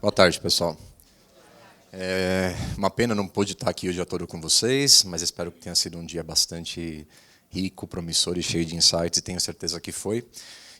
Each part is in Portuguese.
Boa tarde, pessoal. É uma pena não pude estar aqui o dia todo com vocês, mas espero que tenha sido um dia bastante rico, promissor e cheio de insights, e tenho certeza que foi.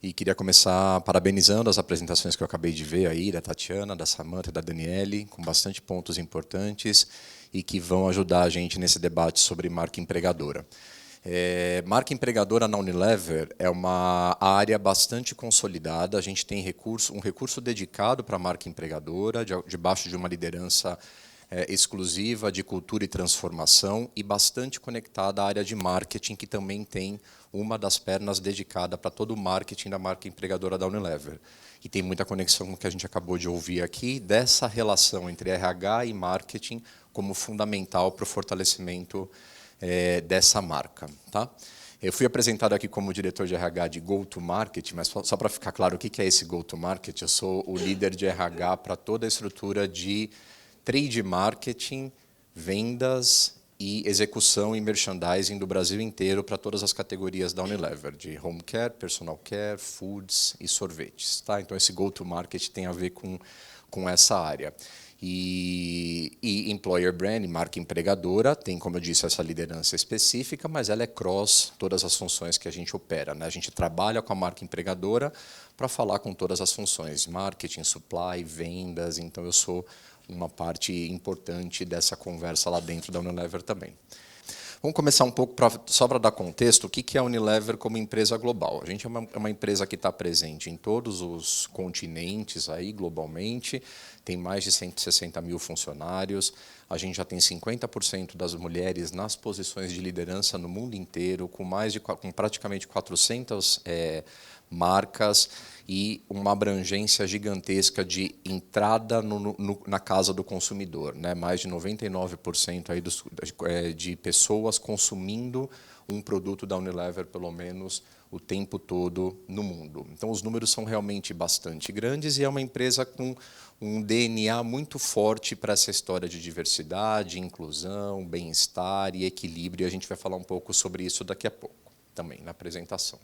E queria começar parabenizando as apresentações que eu acabei de ver aí, da Tatiana, da Samantha e da Daniele, com bastante pontos importantes e que vão ajudar a gente nesse debate sobre marca empregadora. Marca empregadora na Unilever é uma área bastante consolidada. A gente tem um recurso dedicado para a marca empregadora, debaixo de uma liderança exclusiva de cultura e transformação e bastante conectada à área de marketing, que também tem uma das pernas dedicada para todo o marketing da marca empregadora da Unilever. E tem muita conexão com o que a gente acabou de ouvir aqui, dessa relação entre RH e marketing como fundamental para o fortalecimento dessa marca. Tá? Eu fui apresentado aqui como diretor de RH de Go-to-Market, mas só para ficar claro o que é esse Go-to-Market, eu sou o líder de RH para toda a estrutura de trade marketing, vendas e execução e merchandising do Brasil inteiro para todas as categorias da Unilever, de home care, personal care, foods e sorvetes. Tá? Então, esse go-to-market tem a ver com essa área. E employer brand, marca empregadora, tem, como eu disse, essa liderança específica, mas ela é cross todas as funções que a gente opera. Né? A gente trabalha com a marca empregadora para falar com todas as funções, marketing, supply, vendas, então eu sou uma parte importante dessa conversa lá dentro da Unilever também. Vamos começar um pouco, só para dar contexto, o que é a Unilever como empresa global. A gente é uma empresa que está presente em todos os continentes, aí, globalmente, tem mais de 160 mil funcionários, a gente já tem 50% das mulheres nas posições de liderança no mundo inteiro, com praticamente 400 marcas e uma abrangência gigantesca de entrada na casa do consumidor. Né? Mais de 99% aí de pessoas consumindo um produto da Unilever, pelo menos, o tempo todo no mundo. Então, os números são realmente bastante grandes e é uma empresa com um DNA muito forte para essa história de diversidade, inclusão, bem-estar e equilíbrio. E a gente vai falar um pouco sobre isso daqui a pouco, também, na apresentação.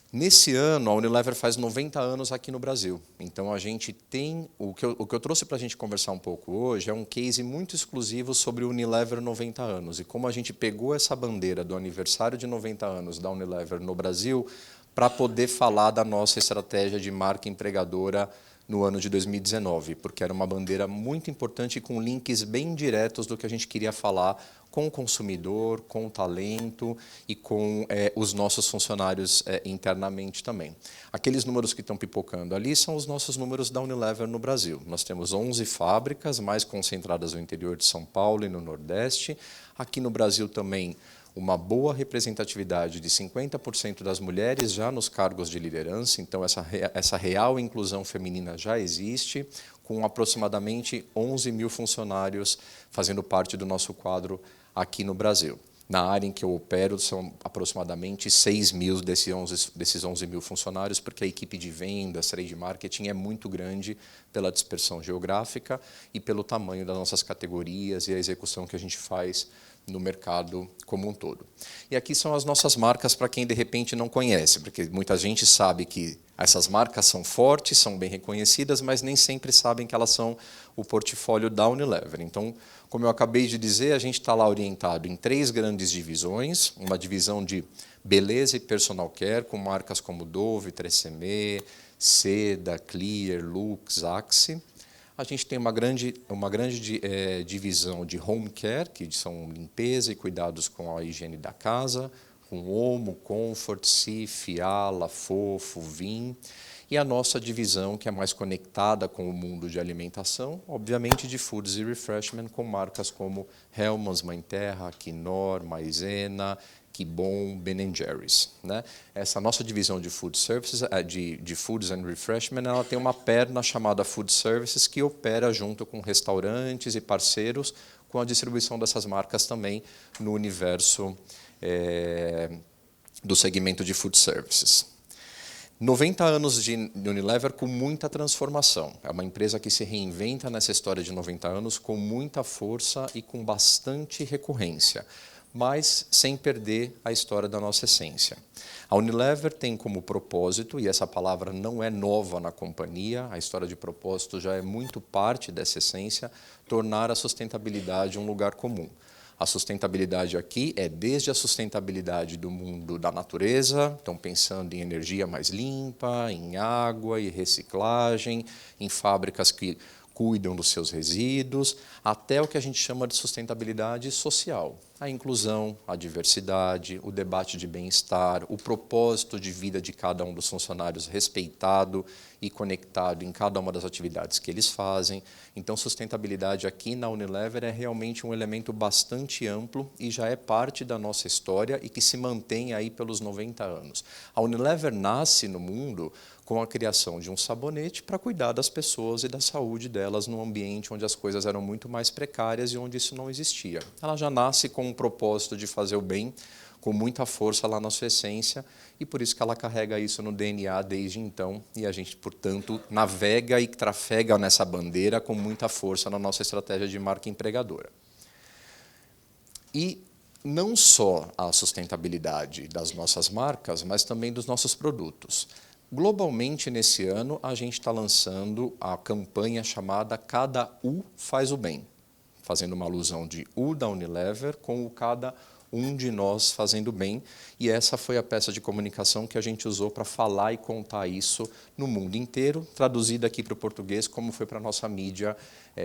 Nesse ano, a Unilever faz 90 anos aqui no Brasil. Então, a gente tem... O que eu trouxe para a gente conversar um pouco hoje é um case muito exclusivo sobre o Unilever 90 anos. E como a gente pegou essa bandeira do aniversário de 90 anos da Unilever no Brasil para poder falar da nossa estratégia de marca empregadora no ano de 2019, porque era uma bandeira muito importante com links bem diretos do que a gente queria falar com o consumidor, com o talento e com os nossos funcionários internamente também. Aqueles números que estão pipocando ali são os nossos números da Unilever no Brasil. Nós temos 11 fábricas, mais concentradas no interior de São Paulo e no Nordeste. Aqui no Brasil também uma boa representatividade de 50% das mulheres já nos cargos de liderança, então essa real inclusão feminina já existe, com aproximadamente 11 mil funcionários fazendo parte do nosso quadro aqui no Brasil. Na área em que eu opero, são aproximadamente 6 mil desses 11 mil funcionários, porque a equipe de vendas, trade marketing é muito grande pela dispersão geográfica e pelo tamanho das nossas categorias e a execução que a gente faz no mercado como um todo. E aqui são as nossas marcas para quem, de repente, não conhece, porque muita gente sabe que essas marcas são fortes, são bem reconhecidas, mas nem sempre sabem que elas são o portfólio da Unilever. Então, como eu acabei de dizer, a gente está lá orientado em 3 grandes divisões, uma divisão de beleza e personal care, com marcas como Dove, 3CM, Seda, Clear, Lux, Axe. A gente tem uma grande divisão de home care, que são limpeza e cuidados com a higiene da casa, com Omo, Comfort, Cif, Ala, Fofo, Vim. E a nossa divisão, que é mais conectada com o mundo de alimentação, obviamente de foods e refreshment, com marcas como Hellmann's, Mãe Terra, Knorr, Maizena, Que Bom, Ben & Jerry's. Né? Essa nossa divisão de food services, de foods and refreshment, ela tem uma perna chamada food services que opera junto com restaurantes e parceiros com a distribuição dessas marcas também no universo do segmento de food services. 90 anos de Unilever com muita transformação. É uma empresa que se reinventa nessa história de 90 anos com muita força e com bastante recorrência. mas sem perder a história da nossa essência. A Unilever tem como propósito, e essa palavra não é nova na companhia, a história de propósito já é muito parte dessa essência, tornar a sustentabilidade um lugar comum. A sustentabilidade aqui é desde a sustentabilidade do mundo da natureza, estão pensando em energia mais limpa, em água e reciclagem, em fábricas que cuidam dos seus resíduos, até o que a gente chama de sustentabilidade social. A inclusão, a diversidade, o debate de bem-estar, o propósito de vida de cada um dos funcionários respeitado e conectado em cada uma das atividades que eles fazem. Então, sustentabilidade aqui na Unilever é realmente um elemento bastante amplo e já é parte da nossa história e que se mantém aí pelos 90 anos. A Unilever nasce no mundo com a criação de um sabonete para cuidar das pessoas e da saúde delas num ambiente onde as coisas eram muito mais precárias e onde isso não existia. Ela já nasce com um propósito de fazer o bem, com muita força lá na sua essência, e por isso que ela carrega isso no DNA desde então, e a gente, portanto, navega e trafega nessa bandeira com muita força na nossa estratégia de marca empregadora. E não só a sustentabilidade das nossas marcas, mas também dos nossos produtos. Globalmente, nesse ano, a gente está lançando a campanha chamada Cada U Faz o Bem, fazendo uma alusão de U da Unilever com o Cada Um de Nós Fazendo Bem, e essa foi a peça de comunicação que a gente usou para falar e contar isso no mundo inteiro, traduzida aqui para o português, como foi para a nossa mídia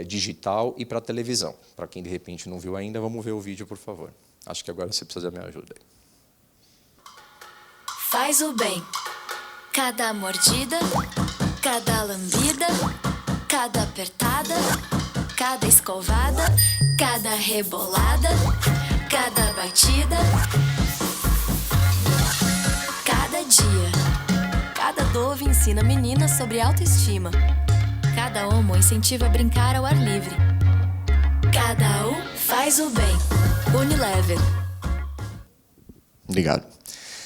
digital e para a televisão. Para quem, de repente, não viu ainda, vamos ver o vídeo, por favor. Acho que agora você precisa da minha ajuda. Faz o bem. Cada mordida, cada lambida, cada apertada, cada escovada, cada rebolada, cada batida, cada dia. Cada Dove ensina meninas sobre autoestima. Cada homo incentiva a brincar ao ar livre. Cada um faz o bem. Unilever. Obrigado.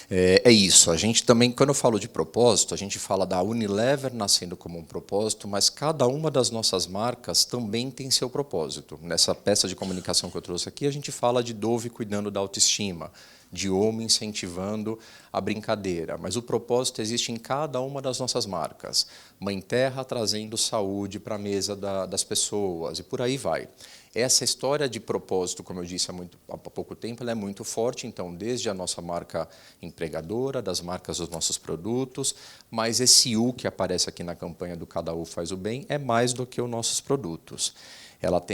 É isso, a gente também, quando eu falo de propósito, a gente fala da Unilever nascendo como um propósito, mas cada uma das nossas marcas também tem seu propósito. Nessa peça de comunicação que eu trouxe aqui, a gente fala de Dove cuidando da autoestima, de Omo incentivando a brincadeira, mas o propósito existe em cada uma das nossas marcas. Mãe Terra trazendo saúde para a mesa das pessoas, e por aí vai. Essa história de propósito, como eu disse há pouco tempo, ela é muito forte, então, desde a nossa marca empregadora, das marcas dos nossos produtos, mas esse U que aparece aqui na campanha do Cada U Faz o Bem é mais do que os nossos produtos.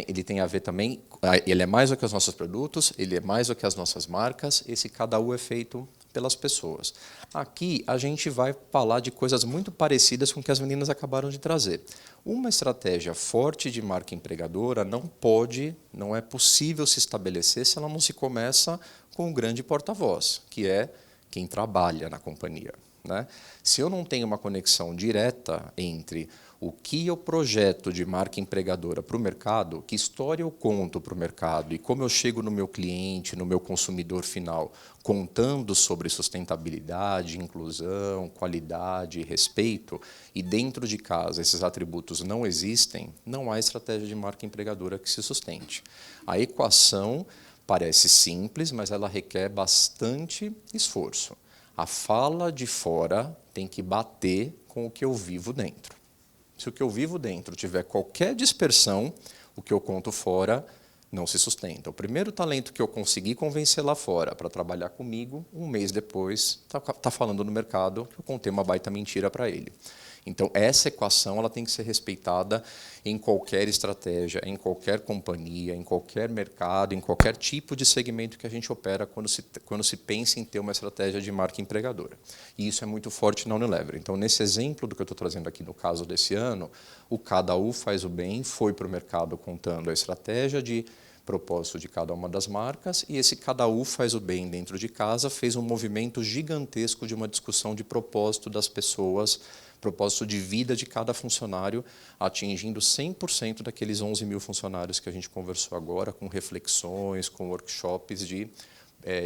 Ele tem a ver também, ele é mais do que os nossos produtos, ele é mais do que as nossas marcas, esse Cada U é feito pelas pessoas. Aqui a gente vai falar de coisas muito parecidas com o que as meninas acabaram de trazer. Uma estratégia forte de marca empregadora não é possível se estabelecer se ela não se começa com um grande porta-voz, que é quem trabalha na companhia, né? Se eu não tenho uma conexão direta entre o que eu projeto de marca empregadora para o mercado, que história eu conto para o mercado e como eu chego no meu cliente, no meu consumidor final, contando sobre sustentabilidade, inclusão, qualidade e respeito, e dentro de casa esses atributos não existem, não há estratégia de marca empregadora que se sustente. A equação parece simples, mas ela requer bastante esforço. A fala de fora tem que bater com o que eu vivo dentro. Se o que eu vivo dentro tiver qualquer dispersão, o que eu conto fora não se sustenta. O primeiro talento que eu consegui convencer lá fora para trabalhar comigo, um mês depois, está falando no mercado que eu contei uma baita mentira para ele. Então, essa equação ela tem que ser respeitada em qualquer estratégia, em qualquer companhia, em qualquer mercado, em qualquer tipo de segmento que a gente opera quando se pensa em ter uma estratégia de marca empregadora. E isso é muito forte na Unilever. Então, nesse exemplo do que eu estou trazendo aqui no caso desse ano, o Cada U Faz o Bem foi para o mercado contando a estratégia de propósito de cada uma das marcas, e esse Cada U Faz o Bem dentro de casa fez um movimento gigantesco de uma discussão de propósito das pessoas, propósito de vida de cada funcionário, atingindo 100% daqueles 11 mil funcionários que a gente conversou agora, com reflexões, com workshops de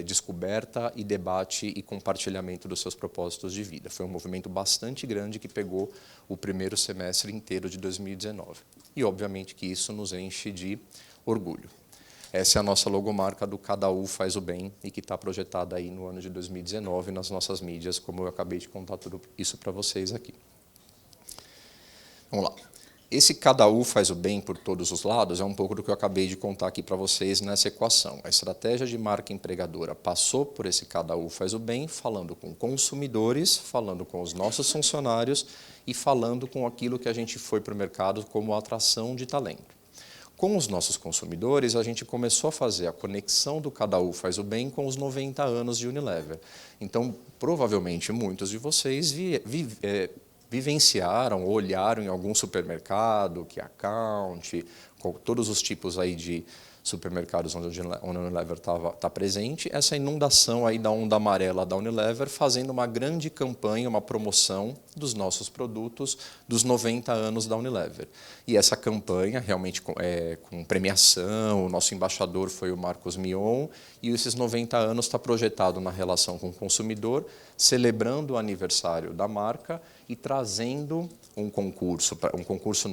descoberta e debate e compartilhamento dos seus propósitos de vida. Foi um movimento bastante grande que pegou o primeiro semestre inteiro de 2019. E, obviamente, que isso nos enche de orgulho. Essa é a nossa logomarca do Cada U Faz o Bem e que está projetada aí no ano de 2019 nas nossas mídias, como eu acabei de contar tudo isso para vocês aqui. Vamos lá. Esse Cada U Faz o Bem por todos os lados é um pouco do que eu acabei de contar aqui para vocês nessa equação. A estratégia de marca empregadora passou por esse Cada U Faz o Bem, falando com consumidores, falando com os nossos funcionários e falando com aquilo que a gente foi para o mercado como atração de talento. Com os nossos consumidores, a gente começou a fazer a conexão do Cada U Faz o Bem com os 90 anos de Unilever. Então, provavelmente, muitos de vocês vivenciaram ou olharam em algum supermercado, que é Account, com todos os tipos aí de supermercados onde a Unilever está presente, essa inundação aí da onda amarela da Unilever, fazendo uma grande campanha, uma promoção dos nossos produtos dos 90 anos da Unilever. E essa campanha, realmente com premiação, o nosso embaixador foi o Marcos Mion, e esses 90 anos está projetado na relação com o consumidor, celebrando o aniversário da marca e trazendo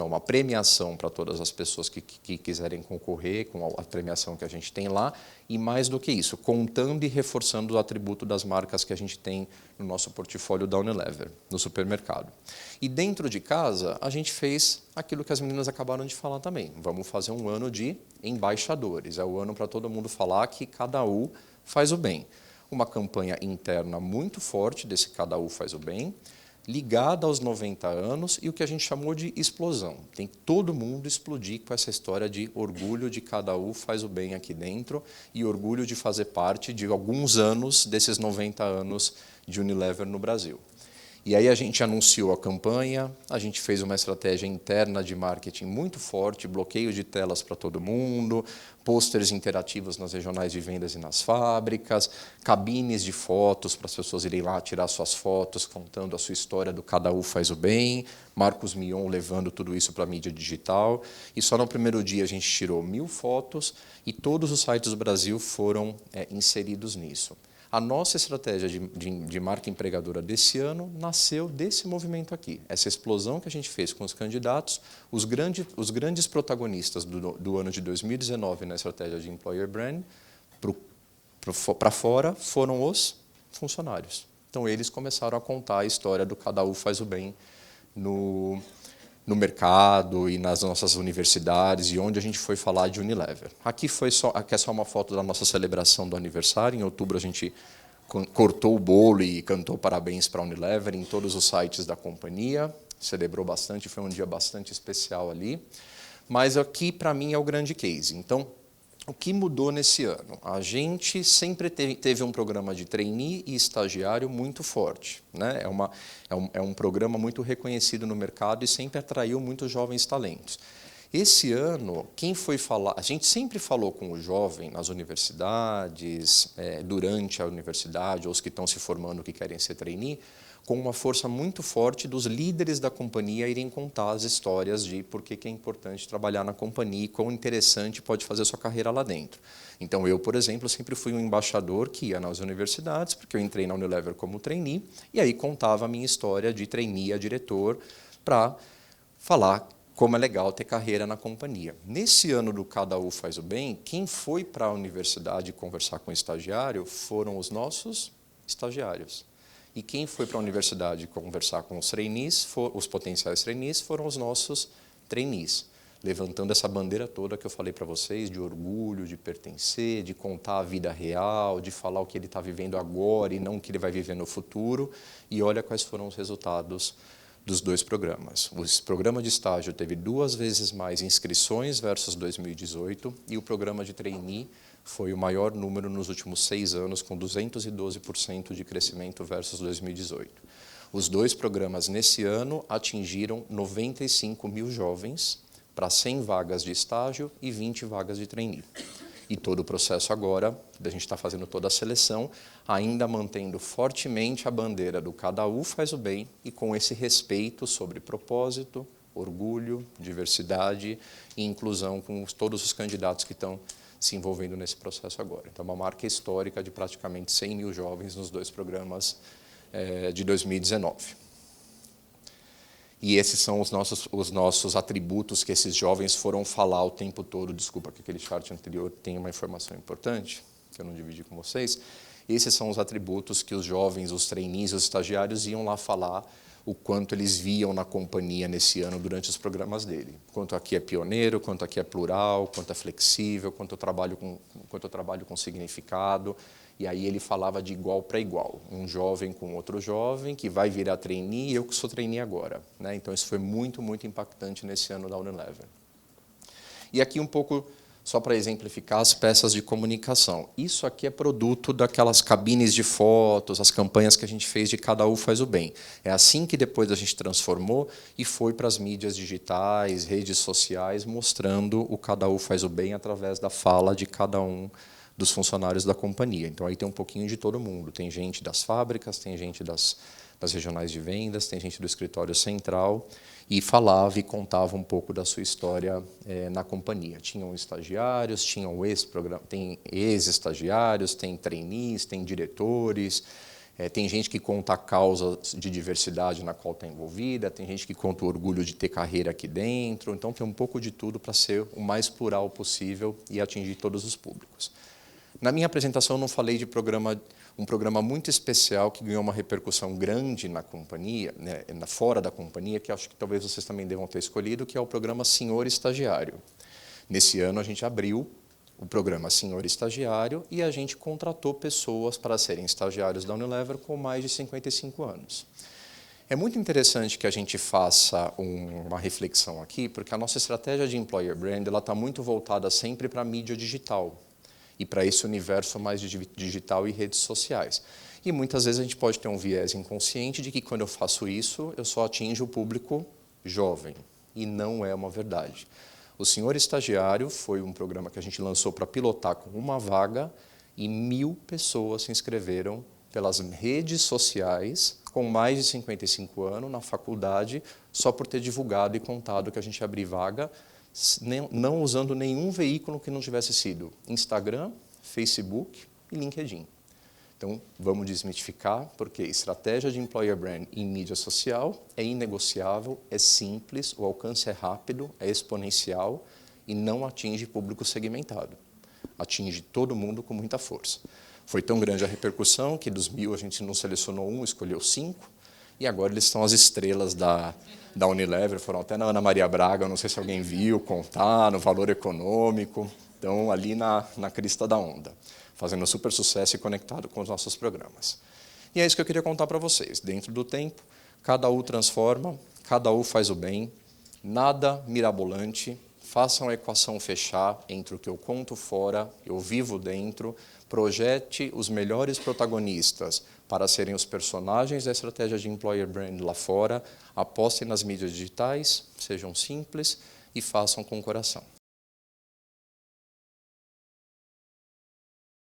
uma premiação para todas as pessoas que quiserem concorrer com a premiação que a gente tem lá, e mais do que isso, contando e reforçando o atributo das marcas que a gente tem no nosso portfólio da Unilever, no supermercado. E dentro de casa, a gente fez aquilo que as meninas acabaram de falar também. Vamos fazer um ano de embaixadores, é o ano para todo mundo falar que Cada U Faz o Bem. Uma campanha interna muito forte desse Cada U Faz o Bem, ligada aos 90 anos e o que a gente chamou de explosão. Tem que todo mundo explodir com essa história de orgulho de Cada U Faz o Bem aqui dentro e orgulho de fazer parte de alguns anos desses 90 anos de Unilever no Brasil. E aí a gente anunciou a campanha, a gente fez uma estratégia interna de marketing muito forte, bloqueio de telas para todo mundo, pôsteres interativos nas regionais de vendas e nas fábricas, cabines de fotos para as pessoas irem lá tirar suas fotos, contando a sua história do Cada U Faz o Bem, Marcos Mion levando tudo isso para a mídia digital. E só no primeiro dia a gente tirou 1000 fotos e todos os sites do Brasil foram inseridos nisso. A nossa estratégia de marca empregadora desse ano nasceu desse movimento aqui. Essa explosão que a gente fez com os candidatos, os grandes protagonistas do ano de 2019 na estratégia de Employer Brand, para fora, foram os funcionários. Então, eles começaram a contar a história do Cada U Faz o Bem no mercado e nas nossas universidades e onde a gente foi falar de Unilever. Aqui é só uma foto da nossa celebração do aniversário. Em outubro a gente cortou o bolo e cantou parabéns para a Unilever em todos os sites da companhia. Celebrou bastante, foi um dia bastante especial ali. Mas aqui, para mim, é o grande case. Então, o que mudou nesse ano? A gente sempre teve um programa de trainee e estagiário muito forte, né? É um programa muito reconhecido no mercado e sempre atraiu muitos jovens talentos. Esse ano, quem foi falar? A gente sempre falou com o jovem nas universidades, durante a universidade, ou os que estão se formando que querem ser trainee, com uma força muito forte dos líderes da companhia irem contar as histórias de por que é importante trabalhar na companhia e quão interessante pode fazer a sua carreira lá dentro. Então, eu, por exemplo, sempre fui um embaixador que ia nas universidades, porque eu entrei na Unilever como trainee, e aí contava a minha história de trainee a diretor para falar como é legal ter carreira na companhia. Nesse ano do Cada U Faz o Bem, quem foi para a universidade conversar com o estagiário foram os nossos estagiários. E quem foi para a universidade conversar com os trainees, os potenciais trainees, foram os nossos trainees, levantando essa bandeira toda que eu falei para vocês, de orgulho, de pertencer, de contar a vida real, de falar o que ele está vivendo agora e não o que ele vai viver no futuro. E olha quais foram os resultados dos dois programas. O programa de estágio teve 2 vezes mais inscrições versus 2018 e o programa de trainee foi o maior número nos últimos 6 anos, com 212% de crescimento versus 2018. Os 2 programas nesse ano atingiram 95 mil jovens para 100 vagas de estágio e 20 vagas de trainee. E todo o processo agora, a gente está fazendo toda a seleção, ainda mantendo fortemente a bandeira do Cada U Faz o Bem e com esse respeito sobre propósito, orgulho, diversidade e inclusão com todos os candidatos que estão se envolvendo nesse processo agora. Então, uma marca histórica de praticamente 100 mil jovens nos 2 programas de 2019. E esses são os nossos atributos que esses jovens foram falar o tempo todo. Desculpa que aquele chart anterior tem uma informação importante, que eu não dividi com vocês. Esses são os atributos que os jovens, os trainees, os estagiários iam lá falar o quanto eles viam na companhia nesse ano durante os programas dele. Quanto aqui é pioneiro, quanto aqui é plural, quanto é flexível, quanto eu trabalho com significado. E aí ele falava de igual para igual, um jovem com outro jovem, que vai virar trainee e eu que sou trainee agora. Né? Então isso foi muito, muito impactante nesse ano da Unilever. E aqui um pouco, só para exemplificar, as peças de comunicação. Isso aqui é produto daquelas cabines de fotos, as campanhas que a gente fez de Cada Um Faz o Bem. É assim que depois a gente transformou e foi para as mídias digitais, redes sociais, mostrando o Cada Um Faz o Bem através da fala de cada um dos funcionários da companhia. Então, aí tem um pouquinho de todo mundo. Tem gente das fábricas, tem gente das regionais de vendas, tem gente do escritório central, e falava e contava um pouco da sua história na companhia. Tinham estagiários, tem ex-estagiários, tem trainees, tem diretores, tem gente que conta a causa de diversidade na qual está envolvida, tem gente que conta o orgulho de ter carreira aqui dentro. Então, tem um pouco de tudo para ser o mais plural possível e atingir todos os públicos. Na minha apresentação, eu não falei de um programa muito especial que ganhou uma repercussão grande na companhia, né, fora da companhia, que acho que talvez vocês também devam ter escolhido, que é o programa Senhor Estagiário. Nesse ano, a gente abriu o programa Senhor Estagiário e a gente contratou pessoas para serem estagiários da Unilever com mais de 55 anos. É muito interessante que a gente faça uma reflexão aqui, porque a nossa estratégia de Employer Brand está muito voltada sempre para a mídia digital e para esse universo mais digital e redes sociais. E muitas vezes a gente pode ter um viés inconsciente de que quando eu faço isso, eu só atinjo o público jovem. E não é uma verdade. O Senhor Estagiário foi um programa que a gente lançou para pilotar com uma vaga e 1.000 pessoas se inscreveram pelas redes sociais com mais de 55 anos na faculdade, só por ter divulgado e contado que a gente abria vaga, não usando nenhum veículo que não tivesse sido Instagram, Facebook e LinkedIn. Então, vamos desmitificar, porque estratégia de Employer Brand em mídia social é inegociável, é simples, o alcance é rápido, é exponencial e não atinge público segmentado. Atinge todo mundo com muita força. Foi tão grande a repercussão que dos 1.000 a gente não selecionou 1, escolheu 5, e agora eles são as estrelas da Unilever, foram até na Ana Maria Braga, não sei se alguém viu, contar, no Valor Econômico, então ali na crista da onda, fazendo super sucesso e conectado com os nossos programas. E é isso que eu queria contar para vocês. Dentro do tempo, cada um transforma, cada um faz o bem, nada mirabolante, façam a equação fechar entre o que eu conto fora, eu vivo dentro, projete os melhores protagonistas para serem os personagens da estratégia de Employer Brand lá fora, apostem nas mídias digitais, sejam simples e façam com o coração.